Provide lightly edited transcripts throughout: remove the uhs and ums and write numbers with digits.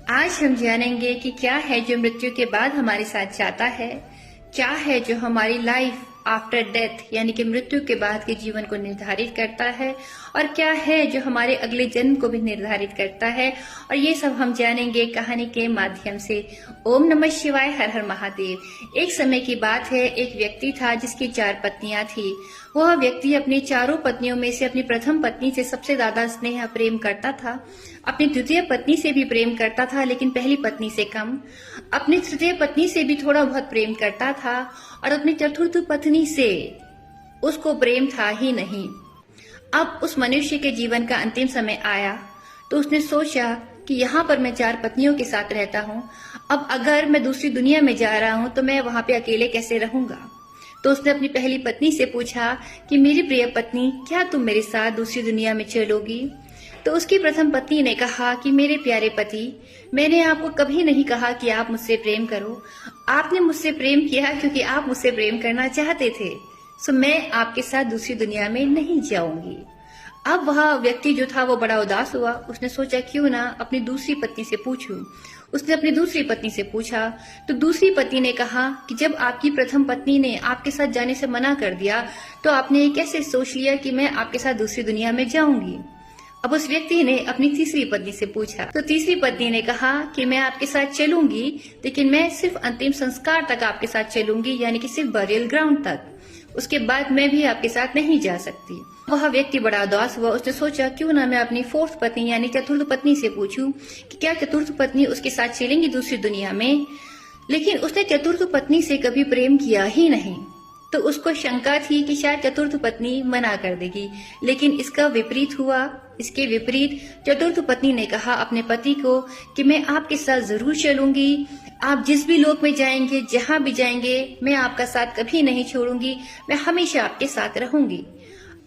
आज हम जानेंगे कि क्या है जो मृत्यु के बाद हमारे साथ जाता है, क्या है जो हमारी लाइफ आफ्टर डेथ यानी कि मृत्यु के बाद के जीवन को निर्धारित करता है और क्या है जो हमारे अगले जन्म को भी निर्धारित करता है। और ये सब हम जानेंगे कहानी के माध्यम से। ओम नमः शिवाय, हर हर महादेव। एक समय की बात है, एक व्यक्ति था जिसकी 4 पत्नियां थी। वह व्यक्ति अपनी चारों पत्नियों में से अपनी प्रथम पत्नी से सबसे ज्यादा स्नेह प्रेम करता था। अपनी द्वितीय पत्नी से भी प्रेम करता था, लेकिन पहली पत्नी से कम। अपनी तृतीय पत्नी से भी थोड़ा बहुत प्रेम करता था और अपनी चतुर्थ पत्नी से उसको प्रेम था ही नहीं। अब उस मनुष्य के जीवन का अंतिम समय आया तो उसने सोचा कि यहाँ पर मैं 4 पत्नियों के साथ रहता हूँ, अब अगर मैं दूसरी दुनिया में जा रहा हूँ तो मैं वहां पे अकेले कैसे रहूंगा। तो उसने अपनी पहली पत्नी से पूछा कि मेरी प्रिय पत्नी, क्या तुम मेरे साथ दूसरी दुनिया में चलोगी। तो उसकी प्रथम पत्नी ने कहा कि मेरे प्यारे पति, मैंने आपको कभी नहीं कहा कि आप मुझसे प्रेम करो। आपने मुझसे प्रेम किया क्योंकि आप मुझसे प्रेम करना चाहते थे, सो मैं आपके साथ दूसरी दुनिया में नहीं जाऊंगी। अब वह व्यक्ति जो था वो बड़ा उदास हुआ। उसने सोचा क्यों ना अपनी दूसरी पत्नी से पूछूं। उसने अपनी दूसरी पत्नी से पूछा तो दूसरी पत्नी ने कहा कि जब आपकी प्रथम पत्नी ने आपके साथ जाने से मना कर दिया तो आपने ये कैसे सोच लिया कि मैं आपके साथ दूसरी दुनिया में जाऊंगी। अब उस व्यक्ति ने अपनी तीसरी पत्नी से पूछा तो तीसरी पत्नी ने कहा कि मैं आपके साथ चलूंगी, लेकिन मैं सिर्फ अंतिम संस्कार तक आपके साथ चलूंगी, यानी कि सिर्फ बरियल ग्राउंड तक। उसके बाद मैं भी आपके साथ नहीं जा सकती। वह व्यक्ति बड़ा उदास हुआ। उसने सोचा क्यों ना मैं अपनी 4th पत्नी यानी चतुर्थ पत्नी से पूछूं कि क्या चतुर्थ पत्नी उसके साथ चलेंगी दूसरी दुनिया में। लेकिन उसने चतुर्थ पत्नी से कभी प्रेम किया ही नहीं, तो उसको शंका थी कि शायद चतुर्थ पत्नी मना कर देगी। लेकिन इसका विपरीत हुआ। इसके विपरीत चतुर्थ पत्नी ने कहा अपने पति को कि मैं आपके साथ जरूर चलूंगी, आप जिस भी लोक में जाएंगे, जहां भी जाएंगे, मैं आपका साथ कभी नहीं छोड़ूंगी, मैं हमेशा आपके साथ रहूंगी।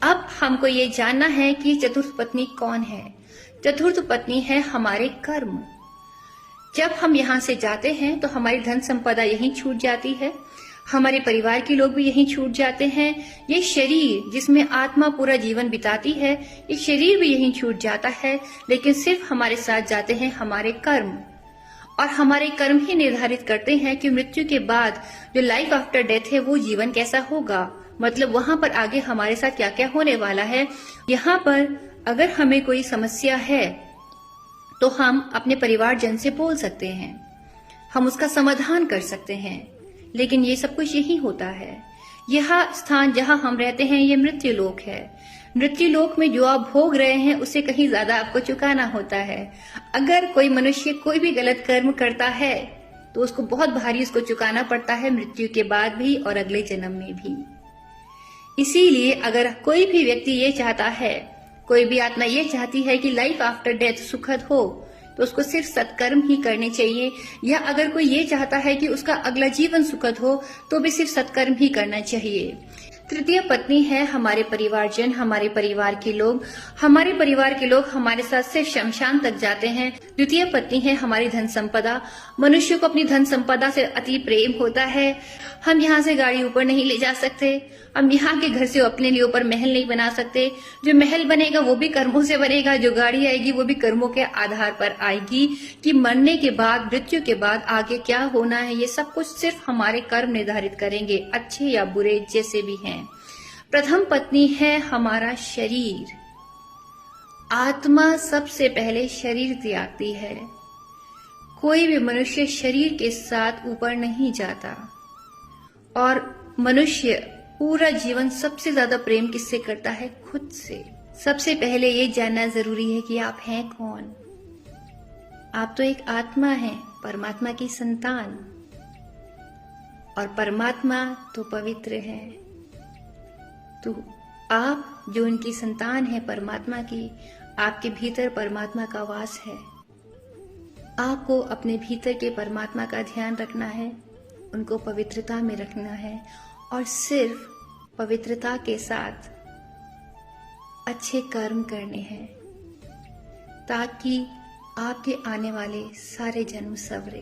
अब हमको ये जानना है कि चतुर्थ पत्नी कौन है। चतुर्थ पत्नी है हमारे कर्म। जब हम यहाँ से जाते हैं तो हमारी धन संपदा यहीं छूट जाती है, हमारे परिवार के लोग भी यहीं छूट जाते हैं। ये शरीर जिसमें आत्मा पूरा जीवन बिताती है, ये शरीर भी यहीं छूट जाता है, लेकिन सिर्फ हमारे साथ जाते हैं हमारे कर्म। और हमारे कर्म ही निर्धारित करते हैं कि मृत्यु के बाद जो लाइफ आफ्टर डेथ है वो जीवन कैसा होगा, मतलब वहां पर आगे हमारे साथ क्या क्या होने वाला है। यहाँ पर अगर हमें कोई समस्या है तो हम अपने परिवारजन से बोल सकते हैं, हम उसका समाधान कर सकते हैं, लेकिन ये सब कुछ यही होता है। यह स्थान जहाँ हम रहते हैं ये मृत्यु लोक है। मृत्यु लोक में जो आप भोग रहे हैं उससे कहीं ज्यादा आपको चुकाना होता है। अगर कोई मनुष्य कोई भी गलत कर्म करता है तो उसको बहुत भारी उसको चुकाना पड़ता है, मृत्यु के बाद भी और अगले जन्म में भी। इसीलिए अगर कोई भी व्यक्ति ये चाहता है, कोई भी आत्मा ये चाहती है कि लाइफ आफ्टर डेथ सुखद हो, तो उसको सिर्फ सत्कर्म ही करने चाहिए। या अगर कोई ये चाहता है कि उसका अगला जीवन सुखद हो तो भी सिर्फ सत्कर्म ही करना चाहिए। तृतीय पत्नी है हमारे परिवारजन, हमारे परिवार के लोग। हमारे परिवार के लोग हमारे साथ सिर्फ शमशान तक जाते हैं। द्वितीय पत्नी है हमारी धन संपदा। मनुष्य को अपनी धन संपदा से अति प्रेम होता है। हम यहाँ से गाड़ी ऊपर नहीं ले जा सकते, हम यहाँ के घर से अपने लिए ऊपर महल नहीं बना सकते। जो महल बनेगा वो भी कर्मों से बनेगा, जो गाड़ी आएगी वो भी कर्मों के आधार पर आएगी। कि मरने के बाद, मृत्यु के बाद आगे क्या होना है ये सब कुछ सिर्फ हमारे कर्म निर्धारित करेंगे, अच्छे या बुरे जैसे भी हैं। प्रथम पत्नी है हमारा शरीर। आत्मा सबसे पहले शरीर त्यागती है। कोई भी मनुष्य शरीर के साथ ऊपर नहीं जाता। और मनुष्य पूरा जीवन सबसे ज्यादा प्रेम किससे करता है? खुद से। सबसे पहले ये जानना जरूरी है कि आप हैं कौन। आप तो एक आत्मा हैं, परमात्मा की संतान, और परमात्मा तो पवित्र है। तो आप जो उनकी संतान है परमात्मा की, आपके भीतर परमात्मा का वास है। आपको अपने भीतर के परमात्मा का ध्यान रखना है, उनको पवित्रता में रखना है, और सिर्फ पवित्रता के साथ अच्छे कर्म करने हैं ताकि आपके आने वाले सारे जन्म सवरे।